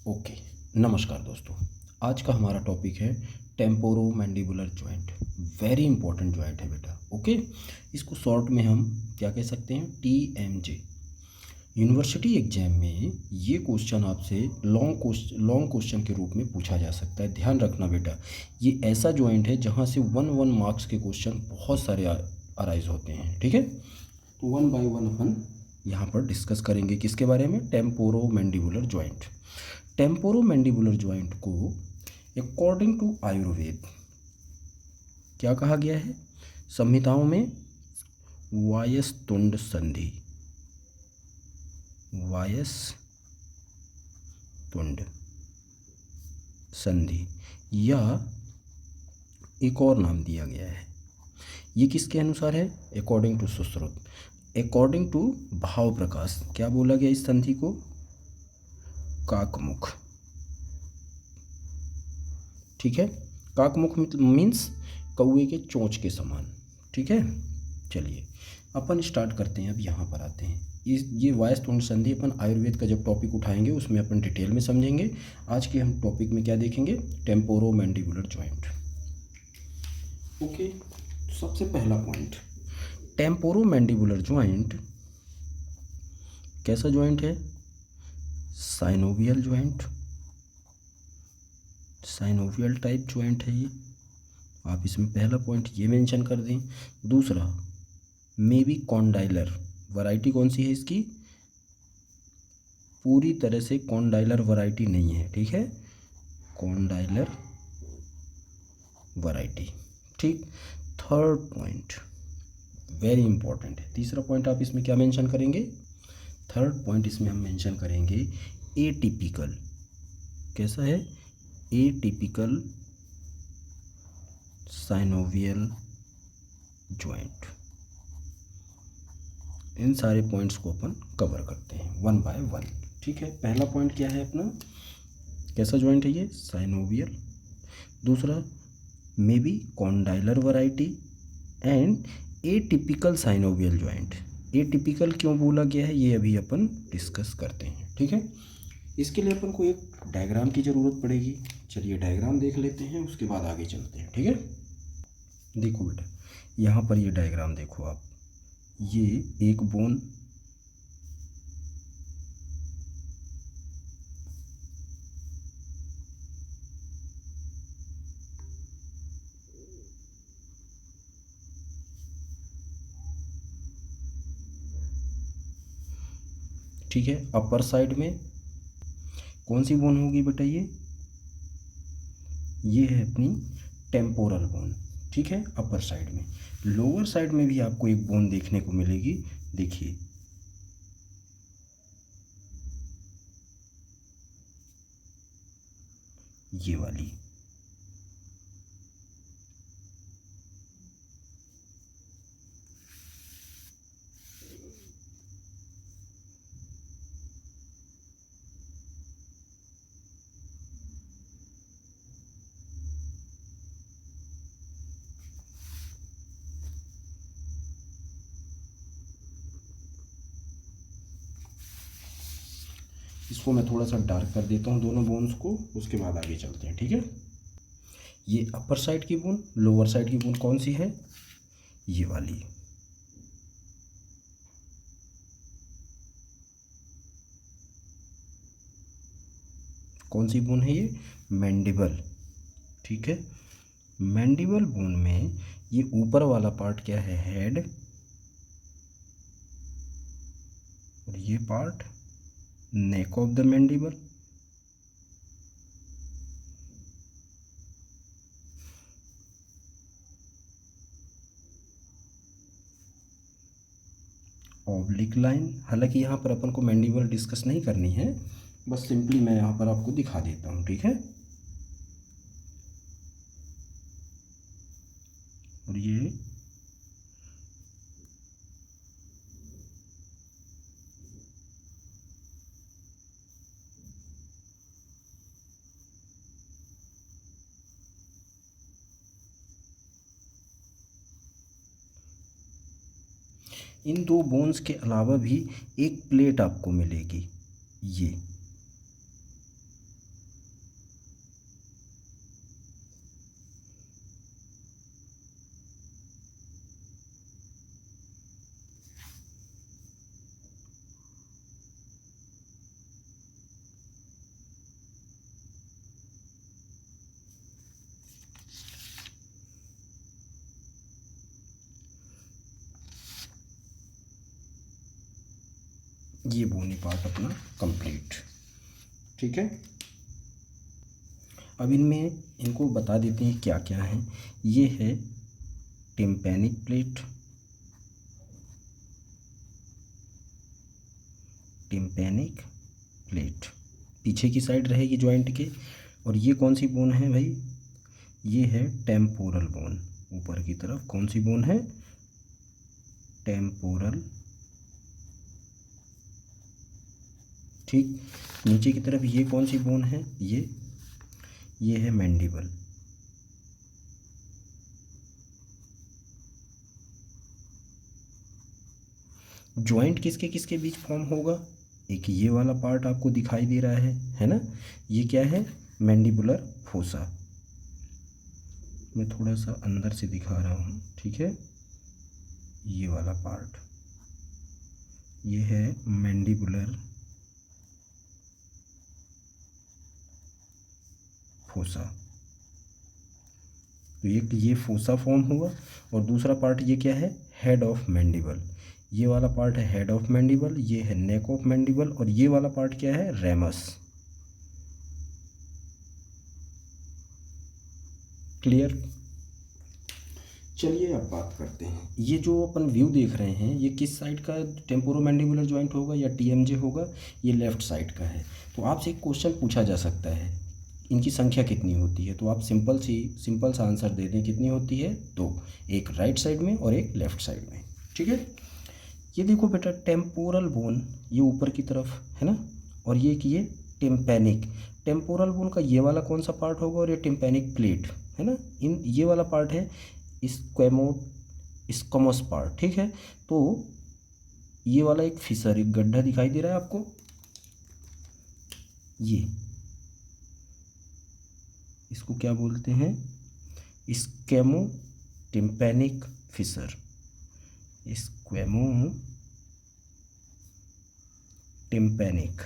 Okay. नमस्कार दोस्तों। आज का हमारा टॉपिक है temporomandibular joint. Very important joint है बेटा। ओके, इसको शॉर्ट में हम क्या कह सकते हैं, TMJ। यूनिवर्सिटी एग्जाम में ये क्वेश्चन आपसे लॉन्ग क्वेश्चन के रूप में पूछा जा सकता है। ध्यान रखना बेटा, ये ऐसा जॉइंट है जहाँ से वन मार्क्स के क्वेश्चन बहुत सारे अराइज होते हैं। ठीक है, तो वन बाय वन अपन यहाँ पर डिस्कस करेंगे किसके बारे में, टेम्पोरोमैंडिबुलर जॉइंट। टेम्पोरोमैंडिबुलर जॉइंट को अकॉर्डिंग टू आयुर्वेद क्या कहा गया है, संहिताओं में वायस्तुंड संधि, वायस्तुंड संधि या एक और नाम दिया गया है। ये किसके अनुसार है, according to Sushruta, according to Bhava Prakash. क्या बोला गया इस संधि को, काकमुख। ठीक है, काकमुख मीन्स कौवे के चोंच के समान। ठीक है, चलिए अपन स्टार्ट करते हैं। अब यहाँ पर आते हैं, ये वायस्तुंड संधि अपन आयुर्वेद का जब टॉपिक उठाएंगे उसमें अपन डिटेल में समझेंगे। आज के हम टॉपिक में क्या देखेंगे, टेम्पोरोमैंडिबुलर जॉइंट। ओके, तो सबसे पहला पॉइंट, टेम्पोरोमैंडिबुलर जॉइंट कैसा जॉइंट है, synovial joint, synovial type joint है ये। आप इसमें पहला पॉइंट ये मेंशन कर दें। दूसरा, मे बी कॉन्डाइलर, वैरायटी कौन सी है इसकी, पूरी तरह से कॉन्डाइलर वैरायटी नहीं है। ठीक है, कॉन्डाइलर वैरायटी। ठीक, थर्ड पॉइंट वेरी इंपॉर्टेंट है। तीसरा पॉइंट आप इसमें क्या मेंशन करेंगे, थर्ड पॉइंट इसमें हम मेंशन करेंगे एटिपिकल। कैसा है, एटिपिकल साइनोवियल जॉइंट। इन सारे पॉइंट्स को अपन कवर करते हैं वन बाय वन। ठीक है, पहला पॉइंट क्या है अपना, कैसा जॉइंट है ये, साइनोवियल। दूसरा, may be condylar variety and atypical synovial joint. Atypical क्यों बोला गया है ये अभी अपन डिस्कस करते हैं। ठीक है, इसके लिए अपन को एक डायग्राम की ज़रूरत पड़ेगी। चलिए डायग्राम देख लेते हैं, उसके बाद आगे चलते हैं। ठीक है, देखो बेटा, यहाँ पर ये डायग्राम देखो आप, ये एक बोन, ठीक है, अपर साइड में कौन सी बोन होगी बेटा, ये है अपनी टेम्पोरल बोन। ठीक है, अपर साइड में। लोअर साइड में भी आपको एक बोन देखने को मिलेगी, देखिए ये वाली। इसको मैं थोड़ा सा डार्क कर देता हूँ दोनों बोन्स को, उसके बाद आगे चलते हैं। ठीक है, ये अपर साइड की बोन, लोअर साइड की बोन कौन सी है, ये वाली। कौन सी बोन है ये, मैंडिबल। ठीक है, मैंडिबल बोन में ये ऊपर वाला पार्ट क्या है, हेड, और ये part neck of the mandible. Oblique line, हालांकि यहाँ पर अपन को मैंडिबल डिस्कस नहीं करनी है, बस सिंपली मैं यहाँ पर आपको दिखा देता हूँ। ठीक है, और ये इन दो बोन्स के अलावा भी एक प्लेट आपको मिलेगी, ये ये बोनी पार्ट अपना कंप्लीट। ठीक है, अब इनमें इनको बता देते हैं क्या क्या है। ये है टिम्पैनिक प्लेट, टिम्पैनिक प्लेट पीछे की साइड रहेगी जॉइंट के। और ये कौन सी बोन है भाई, ये है टेम्पोरल बोन। ऊपर की तरफ कौन सी बोन है, टेम्पोरल। ठीक, नीचे की तरफ ये कौन सी बोन है, ये है मैंडिबल। जॉइंट किसके किसके बीच फॉर्म होगा, एक ये वाला पार्ट आपको दिखाई दे रहा है ना, ये क्या है, मैंडिबुलर फोसा। मैं थोड़ा सा अंदर से दिखा रहा हूँ, ठीक है। ये वाला पार्ट ये है मैंडिबुलर फोसा। तो ये फोसा फॉर्म हुआ। और दूसरा पार्ट ये क्या है, हेड ऑफ मैंडिबल। ये वाला पार्ट है हेड ऑफ मैंडिबल, ये है नेक ऑफ मैंडिबल, और ये वाला पार्ट क्या है, रेमस। क्लियर। चलिए अब बात करते हैं, ये जो अपन व्यू देख रहे हैं ये किस साइड का टेम्पोरोमैंडिबुलर जॉइंट होगा या टीएमजे होगा, ये लेफ्ट साइड का है। तो आपसे एक क्वेश्चन पूछा जा सकता है, इनकी संख्या कितनी होती है, तो आप सिंपल सा आंसर दे दें, कितनी होती है, दो, एक राइट साइड में और एक लेफ्ट साइड में। ठीक है, ये देखो बेटा टेम्पोरल बोन ये ऊपर की तरफ है ना, और ये कि ये टिम्पैनिक। टेम्पोरल बोन का ये वाला कौन सा पार्ट होगा, और ये टिम्पैनिक प्लेट है ना, इन ये वाला पार्ट है स्क्वैमोस पार्ट। ठीक है, तो ये वाला एक फिशर, एक गड्ढा दिखाई दे रहा है आपको, ये इसको क्या बोलते हैं, squamo tympanic fissure, squamo tympanic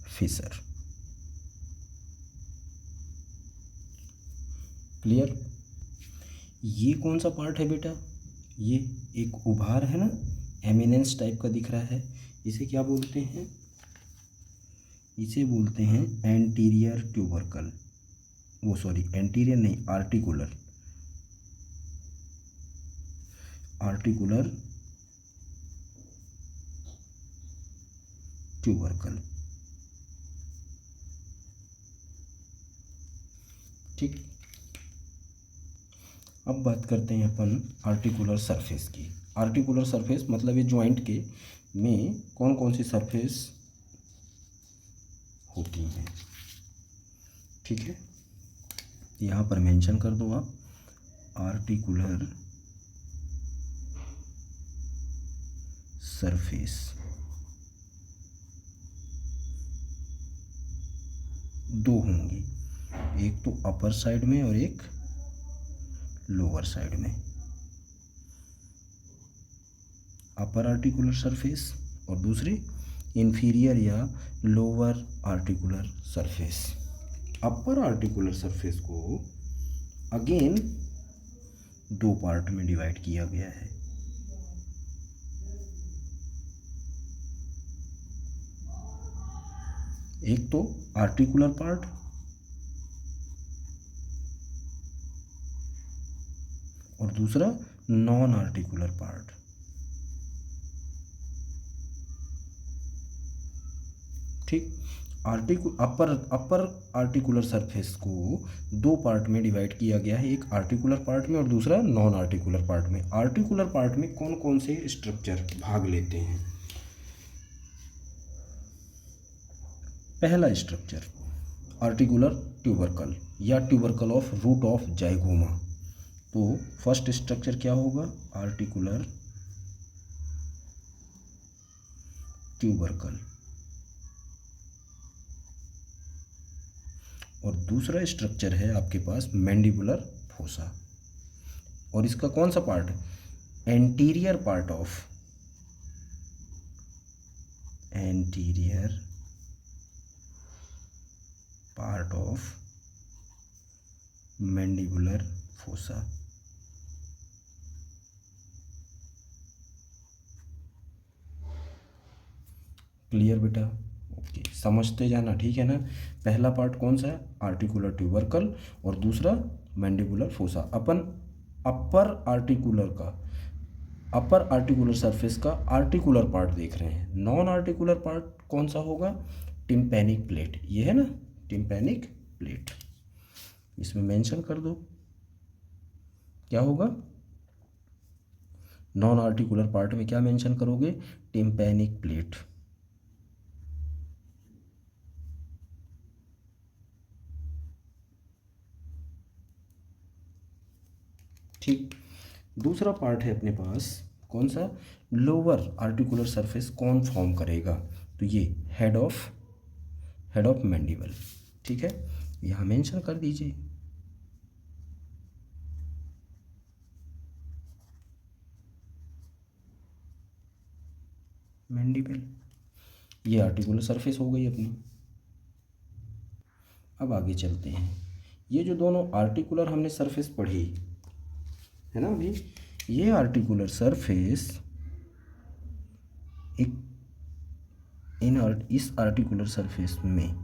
fissure. Clear. ये कौन सा पार्ट है बेटा, ये एक उभार है ना, एमिनेंस टाइप का दिख रहा है, इसे क्या बोलते हैं, इसे बोलते हैं एंटीरियर ट्यूबरकल, वो सॉरी एंटीरियर नहीं, आर्टिकुलर, आर्टिकुलर ट्यूबरकल। ठीक, अब बात करते हैं अपन आर्टिकुलर सरफेस की। आर्टिकुलर सरफेस मतलब ये जॉइंट के में कौन कौन सी सरफेस होती हैं। ठीक है, यहाँ पर मेंशन कर दो आप, आर्टिकुलर सरफेस दो होंगी, एक तो अपर साइड में और एक लोअर साइड में। अपर आर्टिकुलर सरफेस और दूसरी इंफीरियर या लोअर आर्टिकुलर सरफेस। अपर आर्टिकुलर सरफेस को अगेन दो पार्ट में डिवाइड किया गया है, एक तो आर्टिकुलर पार्ट और दूसरा नॉन आर्टिकुलर पार्ट। ठीक, अपर आर्टिकुलर सरफेस को दो पार्ट में डिवाइड किया गया है, एक आर्टिकुलर पार्ट में और दूसरा नॉन आर्टिकुलर पार्ट में। आर्टिकुलर पार्ट में कौन कौन से स्ट्रक्चर भाग लेते हैं, पहला स्ट्रक्चर आर्टिकुलर ट्यूबरकल या ट्यूबरकल ऑफ रूट ऑफ जाइगोमा। तो फर्स्ट स्ट्रक्चर क्या होगा, आर्टिकुलर ट्यूबरकल। और दूसरा स्ट्रक्चर है आपके पास मैंडिबुलर फोसा, और इसका कौन सा part, anterior part of, anterior part of mandibular fossa. Clear बेटा? ओके, समझते जाना, ठीक है ना। पहला पार्ट कौन सा है? आर्टिकुलर ट्यूबरकल, और दूसरा मैंडिबुलर फोसा। अपन अपर आर्टिकुलर का, अपर आर्टिकुलर सरफेस का आर्टिकुलर पार्ट देख रहे हैं। नॉन आर्टिकुलर पार्ट कौन सा होगा? टिम्पैनिक प्लेट, ये है ना, टिम्पैनिक प्लेट। इसमें मेंशन कर दो क्या होगा। नॉन आर्टिकुलर पार्ट में क्या मेंशन करोगे? Tympanic plate. ठीक। दूसरा पार्ट है अपने पास कौन सा? लोअर आर्टिकुलर सरफेस कौन फॉर्म करेगा? तो ये हेड ऑफ मैंडिबल, ठीक है, यहाँ मेंशन कर दीजिए। मैंडिबल, ये आर्टिकुलर सरफेस हो गई अपनी। अब आगे चलते हैं। ये जो दोनों आर्टिकुलर हमने सरफेस पढ़ी है ना अभी, ये आर्टिकुलर सरफेस एक इस आर्टिकुलर सरफेस में,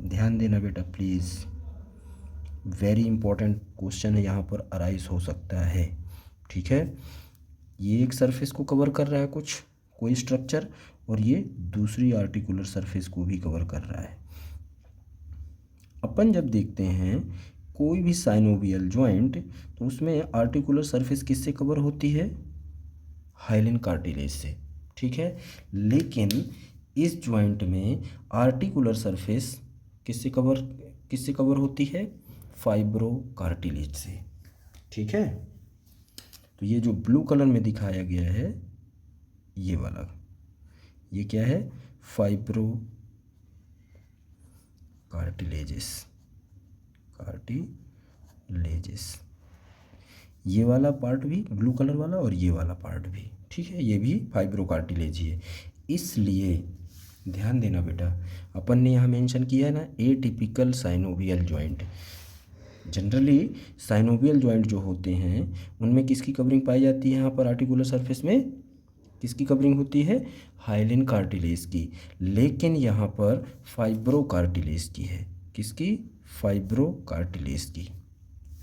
ध्यान देना बेटा प्लीज़, वेरी इंपॉर्टेंट क्वेश्चन है यहाँ पर अराइज हो सकता है, ठीक है। ये एक सरफेस को कवर कर रहा है कुछ, कोई स्ट्रक्चर, और ये दूसरी आर्टिकुलर सरफेस को भी कवर कर रहा है। अपन जब देखते हैं कोई भी साइनोवियल जॉइंट, तो उसमें आर्टिकुलर सरफेस किससे कवर होती है? हाइलिन कार्टिलेज से, ठीक है। लेकिन इस जॉइंट में आर्टिकुलर सरफेस किससे कवर होती है? फाइब्रो कार्टिलेज से, ठीक है। तो ये जो ब्लू कलर में दिखाया गया है, ये वाला, ये क्या है? फाइब्रो कार्टिलेजेस, ये वाला पार्ट भी ब्लू कलर वाला, और ये वाला पार्ट भी, ठीक है, ये भी फाइब्रो कार्टिलेज ही है। इसलिए ध्यान देना बेटा, अपन ने यहाँ मेंशन किया है ना, atypical synovial joint. Generally synovial joint जो होते हैं उनमें किसकी कवरिंग पाई जाती है? यहाँ पर आर्टिकुलर सरफेस में किसकी कवरिंग होती है? हाइलिन कार्टिलेज की। लेकिन यहाँ पर फाइब्रो कार्टिलेज की है। किसकी? फाइब्रो कार्टिलेज की।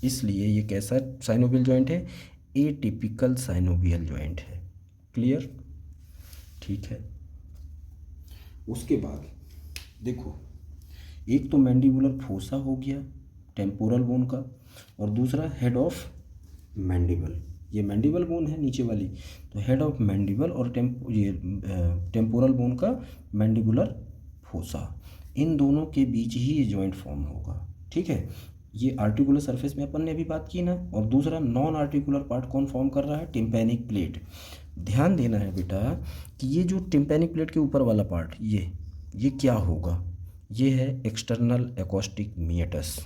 इसलिए ये कैसा साइनोवियल जॉइंट है? एटिपिकल साइनोवियल जॉइंट है। क्लियर? ठीक है। उसके बाद देखो, एक तो मैंडिबुलर फोसा हो गया टेम्पोरल बोन का, और दूसरा हेड ऑफ मैंडिबल, ये मैंडिबल बोन है नीचे वाली, तो हेड ऑफ मैंडिबल और टेम्पोरल बोन का मैंडिबुलर फोसा, इन दोनों के बीच ही ये जॉइंट फॉर्म होगा, ठीक है। ये आर्टिकुलर सरफेस में अपन ने अभी बात की ना, और दूसरा नॉन आर्टिकुलर पार्ट कौन फॉर्म कर रहा है? Tympanic plate. ध्यान देना है बेटा कि ये जो टिम्पैनिक प्लेट के ऊपर वाला पार्ट, ये क्या होगा? ये है एक्सटर्नल एकॉस्टिक मिएटस,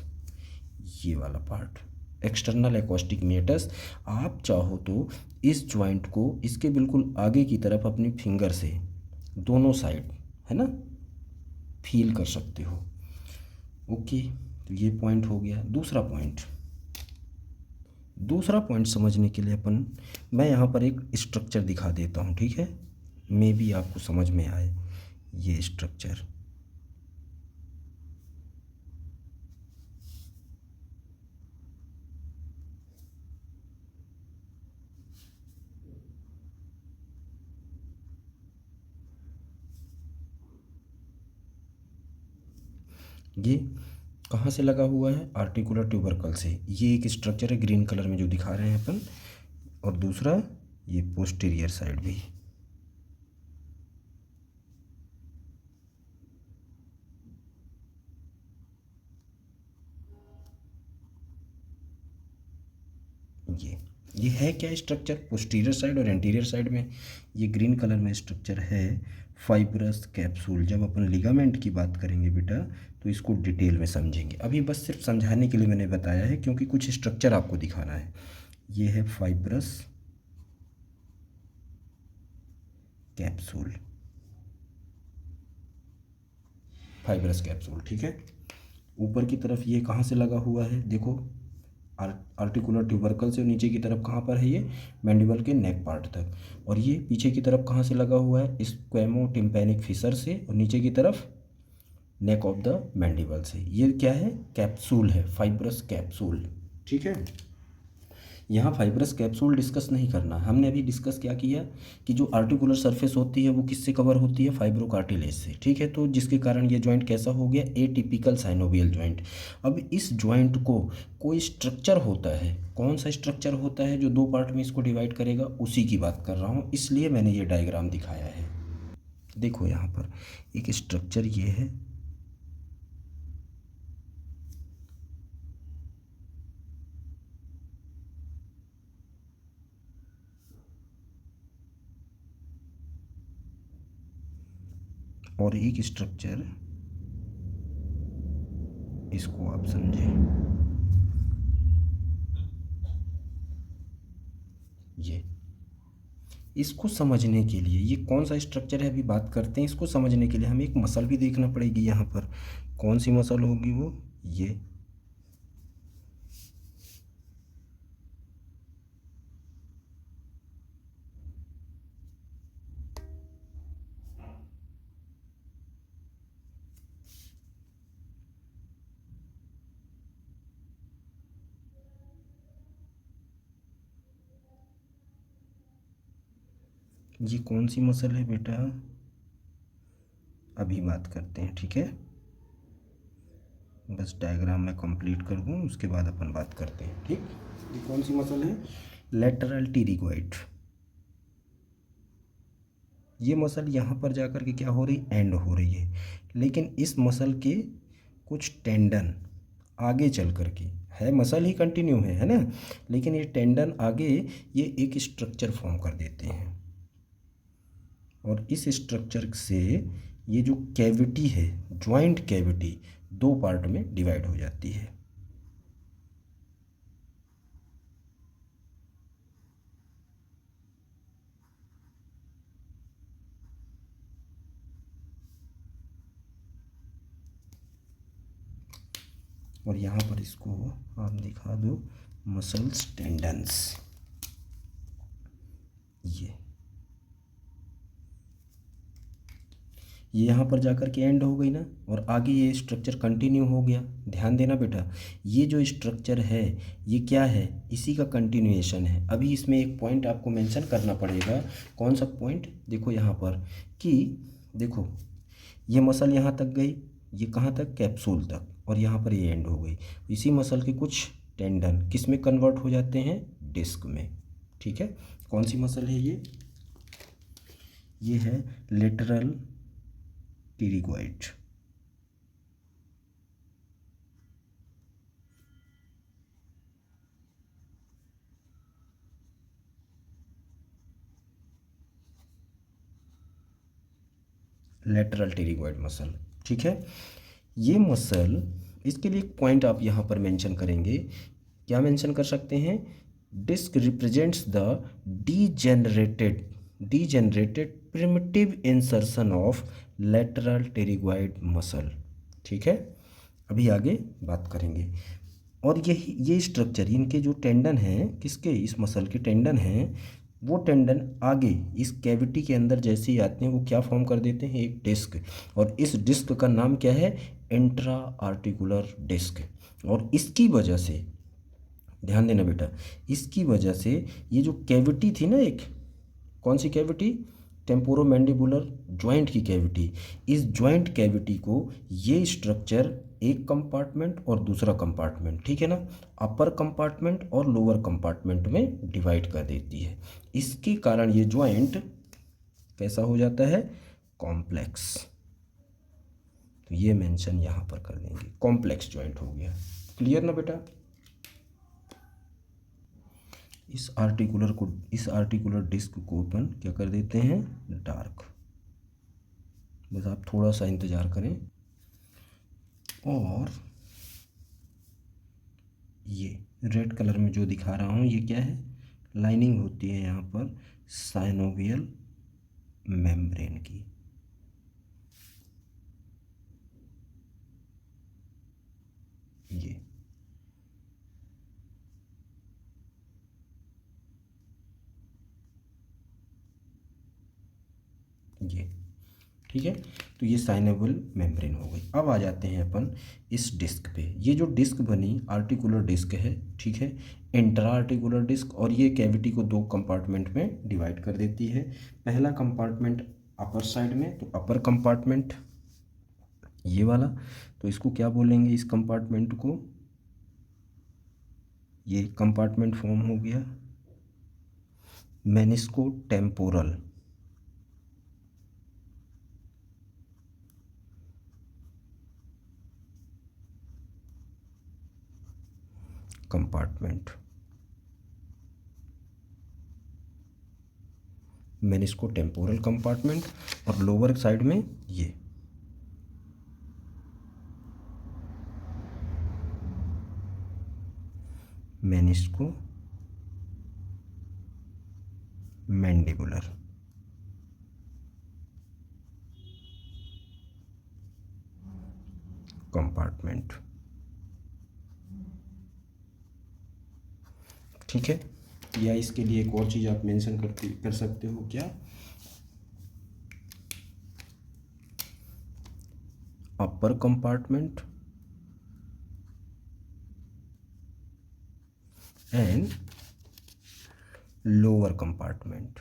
ये वाला पार्ट एक्सटर्नल एकॉस्टिक मिएटस। आप चाहो तो इस जॉइंट को इसके बिल्कुल आगे की तरफ अपनी फिंगर से दोनों साइड, है ना, फील कर सकते हो। ओके, तो ये पॉइंट हो गया। दूसरा पॉइंट समझने के लिए मैं यहाँ पर एक स्ट्रक्चर दिखा देता हूँ, ठीक है, मे बी आपको समझ में आए। ये स्ट्रक्चर ये कहाँ से लगा हुआ है? आर्टिकुलर ट्यूबरकल से। ये एक स्ट्रक्चर है ग्रीन कलर में जो दिखा रहे हैं अपन, और दूसरा ये पोस्टीरियर साइड भी। ये है क्या स्ट्रक्चर? पोस्टीरियर साइड और एंटीरियर साइड में ये ग्रीन कलर में स्ट्रक्चर है फाइब्रस कैप्सूल। जब अपन लिगामेंट की बात करेंगे बेटा तो इसको डिटेल में समझेंगे, अभी बस सिर्फ समझाने के लिए मैंने बताया है क्योंकि कुछ स्ट्रक्चर आपको दिखाना है। ये है फाइब्रस कैप्सूल, ठीक है। ऊपर की तरफ ये कहाँ से लगा हुआ है? देखो, आर्टिकुलर ट्यूबरकल से नीचे की तरफ कहाँ पर है ये, मैंडिबल के नेक पार्ट तक। और ये पीछे की तरफ कहाँ से लगा हुआ है, स्क्वेमो टिम्पैनिक फिशर से, और नीचे की तरफ नेक ऑफ द मैंडिबल से। ये क्या है, कैप्सूल है, फाइब्रस कैप्सूल। ठीक है, यहाँ फाइब्रस कैप्सूल डिस्कस नहीं करना। हमने अभी डिस्कस क्या किया कि जो आर्टिकुलर सरफेस होती है वो किससे कवर होती है, फाइब्रोकार्टिलेज से। ठीक है, तो जिसके कारण ये जॉइंट कैसा हो गया, एटिपिकल साइनोवियल जॉइंट। अब इस जॉइंट को कोई स्ट्रक्चर होता है, कौन सा स्ट्रक्चर होता है जो दो पार्ट में इसको डिवाइड करेगा, उसी की बात कर रहा हूँ, इसलिए मैंने ये डायग्राम दिखाया है। देखो यहाँ पर एक स्ट्रक्चर ये है, और एक स्ट्रक्चर, इसको आप समझें, ये। इसको समझने के लिए ये कौन सा स्ट्रक्चर है अभी बात करते हैं। इसको समझने के लिए हमें एक मसल भी देखना पड़ेगी। यहाँ पर कौन सी मसल होगी वो, ये। ये कौन सी मसल है बेटा, अभी बात करते हैं। ठीक है, बस डायग्राम में कंप्लीट कर दूँ, उसके बाद अपन बात करते हैं। ठीक, ये कौन सी मसल है, लेटरल टिरिगोइड। ये मसल यहाँ पर जाकर के क्या हो रही, एंड हो रही है। लेकिन इस मसल के कुछ टेंडन आगे चल कर के है, मसल ही कंटिन्यू है ना, लेकिन ये टेंडन आगे ये एक स्ट्रक्चर फॉर्म कर देते हैं। और इस स्ट्रक्चर से ये जो कैविटी है, जॉइंट कैविटी, दो पार्ट में डिवाइड हो जाती है। और यहाँ पर इसको आप दिखा दो, मसल्स टेंडन्स, ये यहाँ पर जाकर के एंड हो गई ना, और आगे ये स्ट्रक्चर कंटिन्यू हो गया। ध्यान देना बेटा, ये जो स्ट्रक्चर है ये क्या है, इसी का कंटिन्यूएशन है। अभी इसमें एक पॉइंट आपको मेंशन करना पड़ेगा। कौन सा पॉइंट, देखो यहाँ पर कि देखो ये मसल यहाँ तक गई, ये कहाँ तक, कैप्सूल तक, और यहाँ पर ये एंड हो गई। इसी मसल के कुछ टेंडन किस में कन्वर्ट हो जाते हैं, डिस्क में। ठीक है, कौन सी मसल है ये है lateral pterygoid. Lateral pterygoid muscle. ठीक है, ये मसल, इसके लिए एक पॉइंट आप यहाँ पर मेंशन करेंगे। क्या मेंशन कर सकते हैं, disc represents the degenerated primitive insertion of lateral pterygoid muscle. ठीक है, अभी आगे बात करेंगे। और ये स्ट्रक्चर, इनके जो टेंडन हैं, किसके, इस मसल के टेंडन हैं, वो टेंडन आगे इस कैविटी के अंदर जैसे ही आते हैं वो क्या फॉर्म कर देते हैं, एक डिस्क। और इस डिस्क का नाम क्या है, इंट्रा आर्टिकुलर डिस्क। और इसकी वजह से, ध्यान देना बेटा, इसकी वजह से ये जो कैविटी थी ना, एक कौन सी कैविटी, टेम्पोरोमैंडिबुलर जॉइंट की कैविटी, इस जॉइंट कैविटी को ये स्ट्रक्चर एक कंपार्टमेंट और दूसरा कंपार्टमेंट, ठीक है ना, अपर कंपार्टमेंट और लोअर कंपार्टमेंट में डिवाइड कर देती है। इसके कारण ये जॉइंट कैसा हो जाता है, कॉम्प्लेक्स। तो ये मेंशन यहाँ पर कर देंगे, कॉम्प्लेक्स जॉइंट हो गया। क्लियर ना बेटा, इस आर्टिकुलर डिस्क को अपन क्या कर देते हैं, डार्क। बस आप थोड़ा सा इंतज़ार करें। और ये रेड कलर में जो दिखा रहा हूँ ये क्या है, लाइनिंग होती है यहाँ पर साइनोवियल मेम्ब्रेन की। ये ये, ठीक है। तो ये साइनेबल मेम्ब्रेन हो गई। अब आ जाते हैं अपन इस डिस्क पे। ये जो डिस्क बनी आर्टिकुलर डिस्क है, ठीक है, इंट्रा आर्टिकुलर डिस्क, और ये कैविटी को दो कंपार्टमेंट में डिवाइड कर देती है। पहला कंपार्टमेंट अपर साइड में, तो अपर कंपार्टमेंट ये वाला, तो इसको क्या बोलेंगे, इस कंपार्टमेंट को, ये कंपार्टमेंट फॉर्म हो गया मेनिस्को टेम्पोरल कंपार्टमेंट, मेनिस्को टेम्पोरल कंपार्टमेंट। और लोअर साइड में ये मेनिस्को मैंडिबुलर कंपार्टमेंट, ठीक है। या इसके लिए एक और चीज़ आप मेंशन कर सकते हो, क्या, अपर कंपार्टमेंट एंड लोअर कंपार्टमेंट।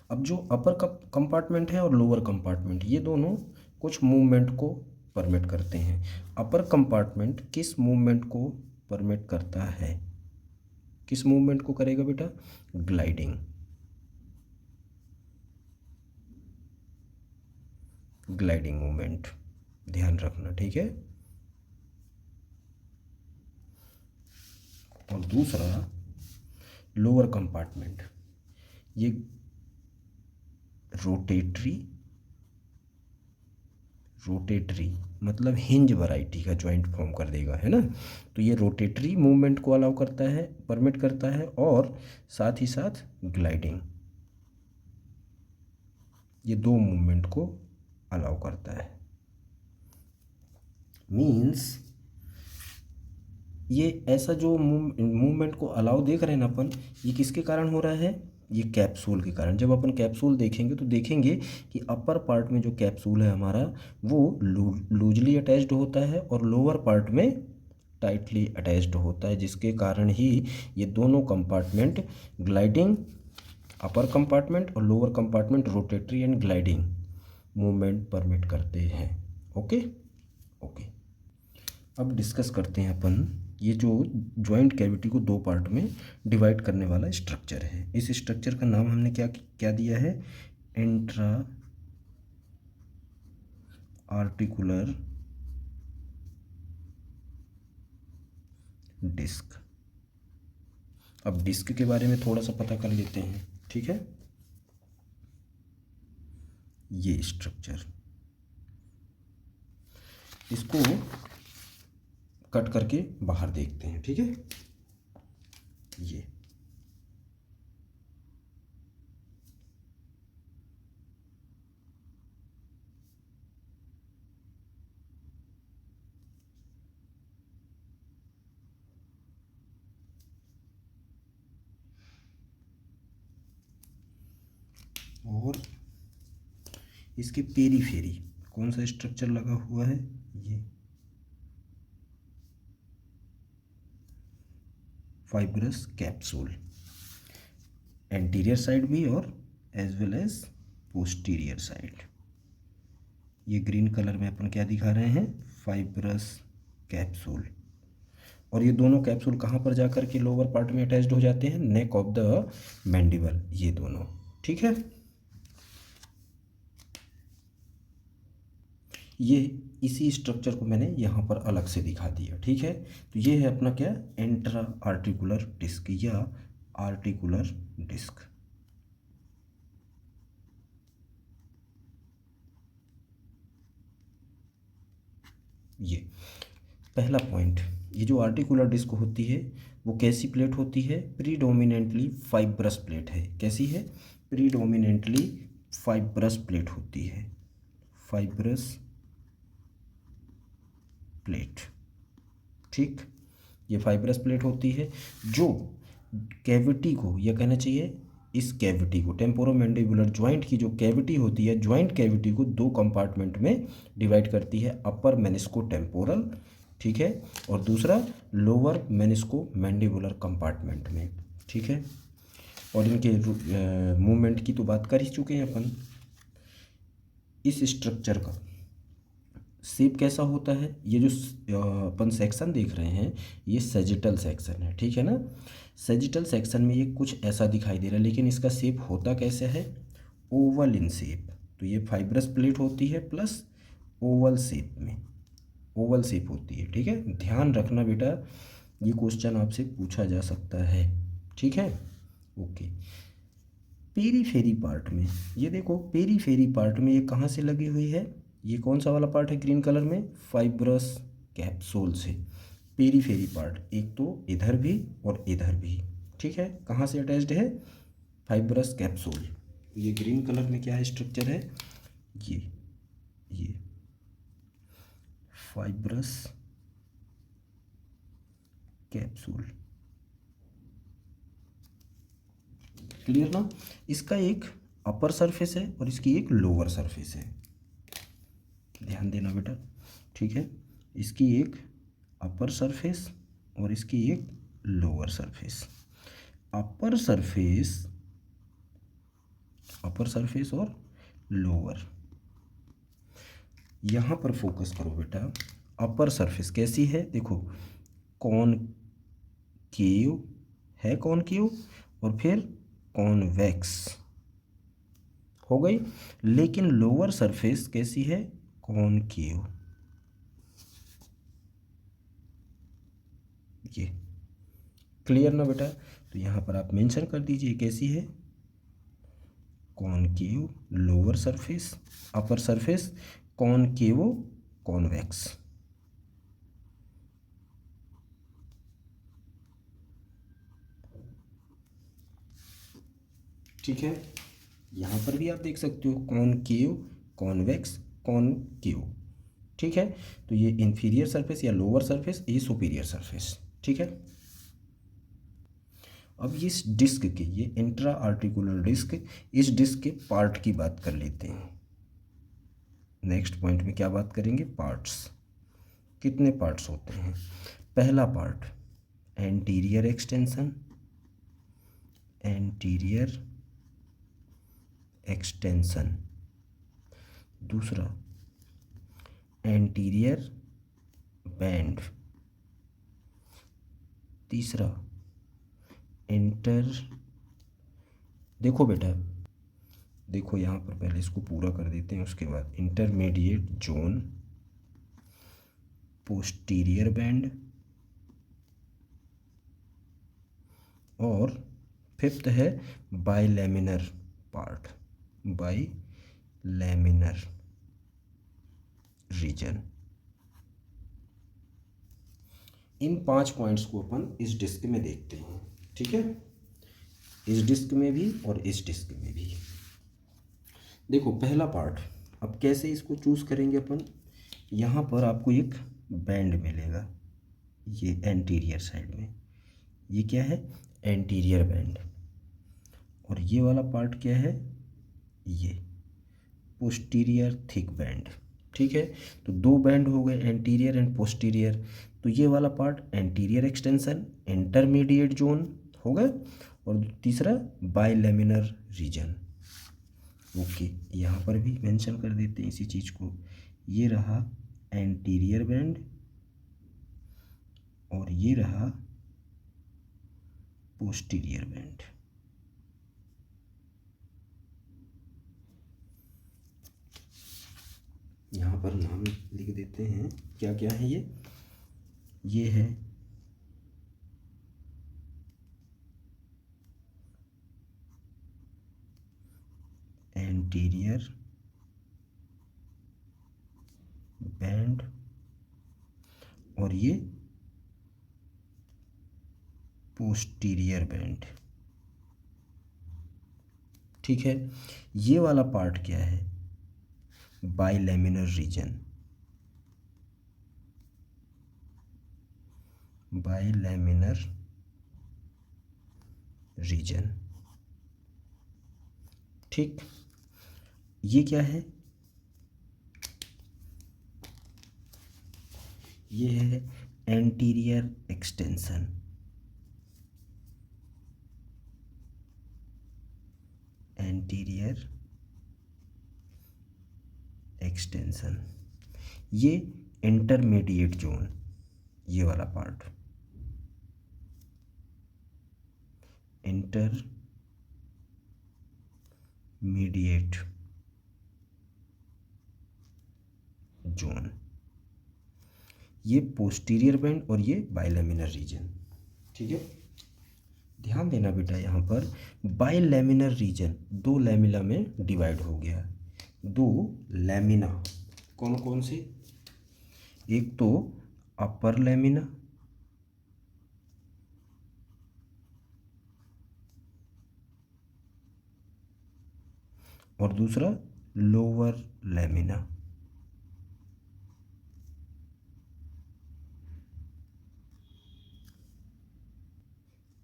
अब जो अपर कंपार्टमेंट है और लोअर कंपार्टमेंट, ये दोनों कुछ मूवमेंट को परमिट करते हैं। अपर कंपार्टमेंट किस मूवमेंट को परमिट करता है, किस मूवमेंट को करेगा बेटा, ग्लाइडिंग, ग्लाइडिंग मूवमेंट, ध्यान रखना, ठीक है। और दूसरा लोअर कंपार्टमेंट, ये रोटेटरी मतलब हिंज वैरायटी का जॉइंट फॉर्म कर देगा, है ना। तो ये रोटेटरी मूवमेंट को अलाउ करता है, परमिट करता है, और साथ ही साथ ग्लाइडिंग, ये दो मूवमेंट को अलाउ करता है। मीन्स ये ऐसा जो मूवमेंट को अलाउ देख रहे हैं ना अपन, ये किसके कारण हो रहा है, ये कैप्सूल के कारण। जब अपन कैप्सूल देखेंगे तो देखेंगे कि अपर पार्ट में जो कैप्सूल है हमारा, वो लूजली अटैच्ड होता है और लोअर पार्ट में टाइटली अटैच्ड होता है, जिसके कारण ही ये दोनों कंपार्टमेंट ग्लाइडिंग, अपर कंपार्टमेंट और lower compartment rotatory and gliding movement permit करते हैं। Okay okay. अब डिस्कस करते हैं अपन ये जो जॉइंट कैविटी को दो पार्ट में डिवाइड करने वाला स्ट्रक्चर है। इस स्ट्रक्चर का नाम हमने क्या क्या दिया है, इंट्रा आर्टिकुलर डिस्क। अब डिस्क के बारे में थोड़ा सा पता कर लेते हैं, ठीक है। ये स्ट्रक्चर, इसको कट करके बाहर देखते हैं, ठीक है। ये और इसके पेरीफेरी कौन सा स्ट्रक्चर लगा हुआ है, ये फाइब्रस कैप्सूल, एंटीरियर साइड भी और as well as posterior side. ये ग्रीन कलर में अपन क्या दिखा रहे हैं, फाइब्रस कैप्सूल। और ये दोनों कैप्सूल कहाँ पर जाकर के लोअर पार्ट में अटैच्ड हो जाते हैं, नेक ऑफ द मैंडिबल, ये दोनों, ठीक है। ये इसी स्ट्रक्चर को मैंने यहाँ पर अलग से दिखा दिया, ठीक है। तो ये है अपना क्या, इंट्रा आर्टिकुलर डिस्क या आर्टिकुलर डिस्क। ये पहला पॉइंट, ये जो आर्टिकुलर डिस्क होती है वो कैसी प्लेट होती है, प्रीडोमिनेंटली फाइब्रस प्लेट है। कैसी है, प्रीडोमिनेंटली फाइब्रस प्लेट होती है, फाइब्रस प्लेट, ठीक। ये फाइब्रस प्लेट होती है जो कैविटी को, यह कहना चाहिए इस कैविटी को, टेम्पोरोमैंडिबुलर ज्वाइंट की जो कैविटी होती है, ज्वाइंट कैविटी को दो कंपार्टमेंट में डिवाइड करती है, अपर मेनिस्को टेम्पोरल, ठीक है, और दूसरा लोअर मेनिस्को मैंडिबुलर कंपार्टमेंट में, ठीक है। और इनके मूवमेंट की तो बात कर ही चुके हैं अपन। इस स्ट्रक्चर का शेप कैसा होता है, ये जो अपन सेक्शन देख रहे हैं ये सैजिटल सेक्शन है, ठीक है ना। सैजिटल सेक्शन में ये कुछ ऐसा दिखाई दे रहा है, लेकिन इसका शेप होता कैसे है, ओवल इन शेप। तो ये फाइब्रस प्लेट होती है प्लस ओवल शेप में, ओवल शेप होती है, ठीक है। ध्यान रखना बेटा, ये क्वेश्चन आपसे पूछा जा सकता है, ठीक है। ओके, पेरीफेरी पार्ट में ये देखो, पेरीफेरी पार्ट में ये कहाँ से लगी हुई है, ये कौन सा वाला पार्ट है ग्रीन कलर में, फाइब्रस कैप्सूल से। पेरीफेरी पार्ट एक तो इधर भी और इधर भी, ठीक है, कहाँ से अटैच्ड है, फाइब्रस कैप्सूल। ये ग्रीन कलर में क्या है स्ट्रक्चर है, ये फाइब्रस कैप्सूल, क्लियर ना। इसका एक अपर सरफेस है और इसकी एक लोअर सरफेस है, ध्यान देना बेटा, ठीक है। इसकी एक अपर सरफेस और इसकी एक लोअर सरफेस। अपर सरफेस और लोअर, यहाँ पर फोकस करो बेटा। अपर सरफेस कैसी है, देखो कॉनकेव है, कॉनकेव, और फिर कॉन्वेक्स हो गई। लेकिन लोअर सरफेस कैसी है, कॉनकेव, ये क्लियर ना बेटा। तो यहाँ पर आप मेंशन कर दीजिए कैसी है, concave lower surface, upper surface कॉनकेवो convex. ठीक है, यहाँ पर भी आप देख सकते हो कॉनकेव कॉन्वेक्स कॉनकेव, ठीक है। तो ये इंफीरियर सरफेस या लोअर सरफेस, ये सुपीरियर सरफेस, ठीक है। अब इस डिस्क के, ये इंट्रा आर्टिकुलर डिस्क, इस डिस्क के पार्ट की बात कर लेते हैं। नेक्स्ट पॉइंट में क्या बात करेंगे, पार्ट्स। कितने पार्ट्स होते हैं, पहला part anterior extension, anterior extension, दूसरा एंटीरियर बैंड, तीसरा देखो बेटा, देखो यहाँ पर पहले इसको पूरा कर देते हैं, उसके बाद इंटरमीडिएट जोन, पोस्टीरियर बैंड, और फिफ्थ है बाइलैमिनर पार्ट, बाइलैमिनर रीजन। इन 5 पॉइंट्स को अपन इस डिस्क में देखते हैं, ठीक है, इस डिस्क में भी और इस डिस्क में भी। देखो पहला पार्ट, अब कैसे इसको चूज करेंगे अपन, यहाँ पर आपको एक बैंड मिलेगा, ये एंटीरियर साइड में, ये क्या है एंटीरियर बैंड, और ये वाला पार्ट क्या है, ये पोस्टीरियर थिक बैंड, ठीक है। तो 2 बैंड हो गए, एंटीरियर एंड पोस्टीरियर। तो ये वाला part anterior extension, intermediate zone हो गए, और तीसरा बाइलैमिनर रीजन। ओके, यहाँ पर भी मेंशन कर देते हैं इसी चीज़ को, ये रहा एंटीरियर बैंड और ये रहा पोस्टीरियर बैंड। यहाँ पर नाम लिख देते हैं, क्या क्या है ये है एंटीरियर बैंड और ये पोस्टीरियर बैंड, ठीक है। ये वाला पार्ट क्या है, बाइलैमिनर रीजन, बाइलैमिनर रीजन। ठीक, ये क्या है? ये है एंटीरियर एक्सटेंशन। एंटीरियर एक्सटेंशन, ये इंटरमीडिएट जोन, ये वाला पार्ट इंटरमीडिएट जोन, ये पोस्टीरियर बैंड और ये बाइलेमिनर रीजन। ठीक है, ध्यान देना बेटा, यहाँ पर बाइलेमिनर रीजन दो लैमिना में डिवाइड हो गया। दो लैमिना कौन कौन से? एक तो अपर लैमिना और दूसरा लोअर लैमिना।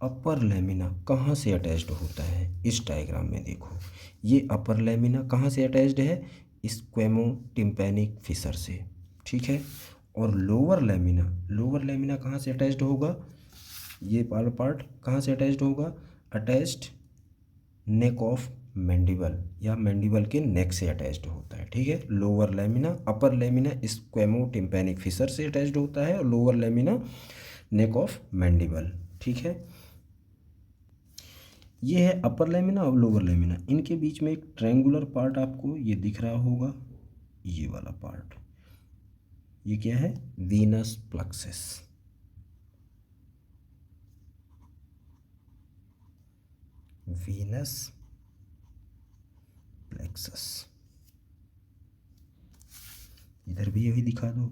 अपर लैमिना कहाँ से अटैच्ड होता है? इस डायग्राम में देखो, ये अपर लैमिना कहाँ से अटैच्ड है? स्क्वेमोटिम्पैनिक फिशर से। ठीक है, और लोअर लैमिना कहाँ से अटैच्ड होगा? ये वाला पार्ट कहाँ से अटैच्ड होगा? अटैच्ड नेक ऑफ मैंडिबल, या मैंडिबल के नेक से अटैच्ड होता है। ठीक है, लोअर लैमिना, अपर लैमिना स्क्वेमोटिम्पैनिक फिशर से अटैच्ड होता है और lower lamina neck of mandible. ठीक है, ये है अपर लैमिना और लोअर लैमिना। इनके बीच में एक ट्रायंगुलर पार्ट आपको ये दिख रहा होगा, ये वाला पार्ट, ये क्या है? Venus plexus. वीनस प्लेक्सस, इधर भी यही दिखा दो,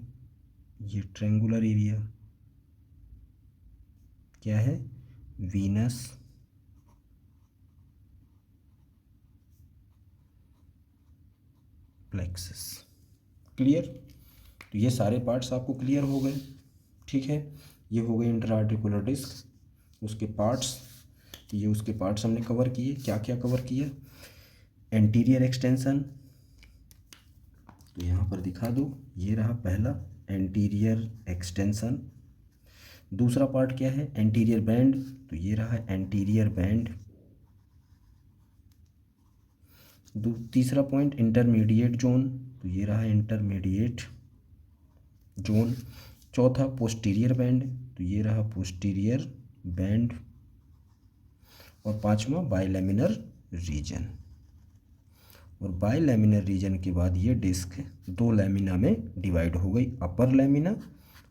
ये ट्रायंगुलर एरिया क्या है? Venus plexus. क्लियर? तो ये सारे पार्ट्स आपको क्लियर हो गए। ठीक है, ये हो गए इंट्राआर्टिकुलर डिस्क, उसके पार्ट्स, ये उसके पार्ट्स हमने कवर किए। क्या क्या कवर किया? एंटीरियर एक्सटेंशन, तो यहाँ पर दिखा दो, ये रहा पहला एंटीरियर एक्सटेंशन। दूसरा पार्ट क्या है? एंटीरियर बैंड, तो ये रहा एंटीरियर बैंड। तीसरा पॉइंट इंटरमीडिएट जोन, तो ये रहा इंटरमीडिएट जोन। चौथा पोस्टीरियर बैंड, तो ये रहा पोस्टीरियर बैंड। और पांचवा बाइलेमिनर रीजन। और बाइलेमिनर रीजन के बाद ये डिस्क दो लैमिना में डिवाइड हो गई, अपर लैमिना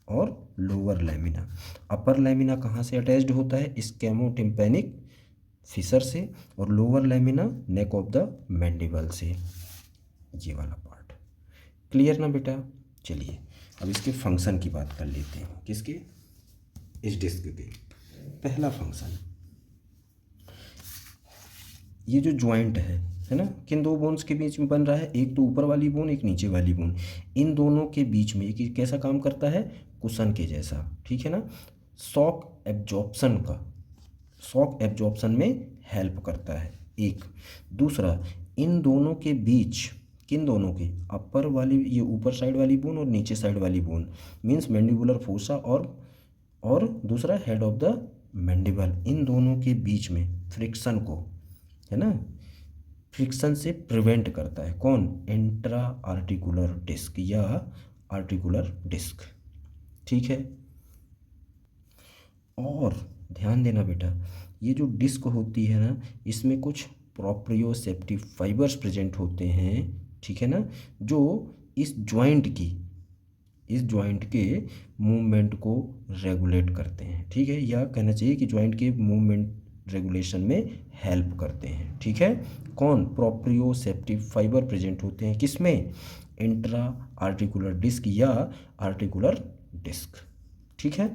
और लोअर लैमिना। अपर लैमिना कहाँ से अटैच्ड होता है? स्क्वेमोटिम्पैनिक फिशर से, और lower lamina neck of the mandible से, ये वाला पार्ट। क्लियर ना बेटा? चलिए अब इसके फंक्शन की बात कर लेते हैं। किसके? इस डिस्क के। पहला फंक्शन, ये जो ज्वाइंट है ना, किन दो बोन्स के बीच में बन रहा है? एक तो ऊपर वाली बोन, एक नीचे वाली बोन। इन दोनों के बीच में ये कैसा काम करता है? कुशन के जैसा। ठीक है ना, शॉक एब्जॉर्प्शन में हेल्प करता है। एक दूसरा, इन दोनों के बीच, किन दोनों के? अपर वाली, ये ऊपर साइड वाली बोन और नीचे साइड वाली बोन, मीन्स मैंडिबुलर फोसा और दूसरा हेड ऑफ द मैंडिबल, इन दोनों के बीच में फ्रिक्शन को, है ना, फ्रिक्शन से प्रिवेंट करता है। कौन? इंट्रा आर्टिकुलर डिस्क या आर्टिकुलर डिस्क। ठीक है, और ध्यान देना बेटा, ये जो डिस्क होती है ना, इसमें कुछ प्रोप्रियोसेप्टिव फाइबर्स प्रेजेंट होते हैं। ठीक है ना, जो इस जॉइंट के मूवमेंट को रेगुलेट करते हैं। ठीक है, या कहना चाहिए कि जॉइंट के मूवमेंट रेगुलेशन में हेल्प करते हैं। ठीक है, कौन? प्रोप्रियोसेप्टिव फाइबर प्रेजेंट होते हैं किसमें? इंट्रा आर्टिकुलर डिस्क या आर्टिकुलर डिस्क। ठीक है,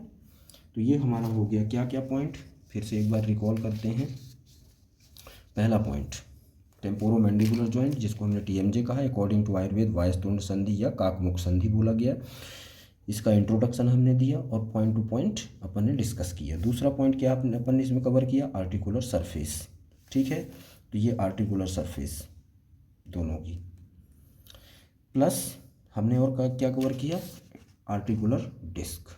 तो ये हमारा हो गया क्या क्या पॉइंट, फिर से एक बार रिकॉल करते हैं। पहला पॉइंट, टेम्पोरोमैंडिबुलर जॉइंट, जिसको हमने टीएमजे कहा, अकॉर्डिंग टू आयुर्वेद वायस्तुंड संधि या काकमुख संधि बोला गया। इसका इंट्रोडक्शन हमने दिया और पॉइंट टू पॉइंट अपन ने डिस्कस किया। दूसरा पॉइंट क्या अपन ने इसमें कवर किया, आर्टिकुलर सरफेस। ठीक है, तो ये आर्टिकुलर सरफेस दोनों की, प्लस हमने और क्या कवर किया, आर्टिकुलर डिस्क।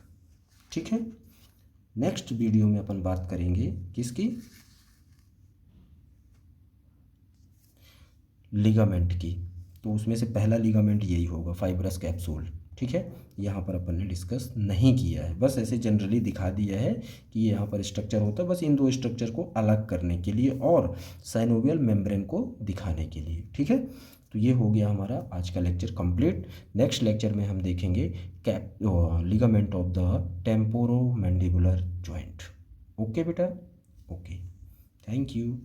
ठीक है, नेक्स्ट वीडियो में अपन बात करेंगे किसकी, लिगामेंट की। तो उसमें से पहला लिगामेंट यही होगा, फाइब्रस कैप्सूल। ठीक है, यहाँ पर अपन ने डिस्कस नहीं किया है, बस ऐसे जनरली दिखा दिया है कि ये यहाँ पर स्ट्रक्चर होता है, बस इन दो स्ट्रक्चर को अलग करने के लिए और साइनोवियल मेम्ब्रेन को दिखाने के लिए। ठीक है, तो ये हो गया हमारा आज का लेक्चर कंप्लीट। नेक्स्ट लेक्चर में हम देखेंगे ligament of the temporo mandibular joint. Okay बेटा, ओके, थैंक यू।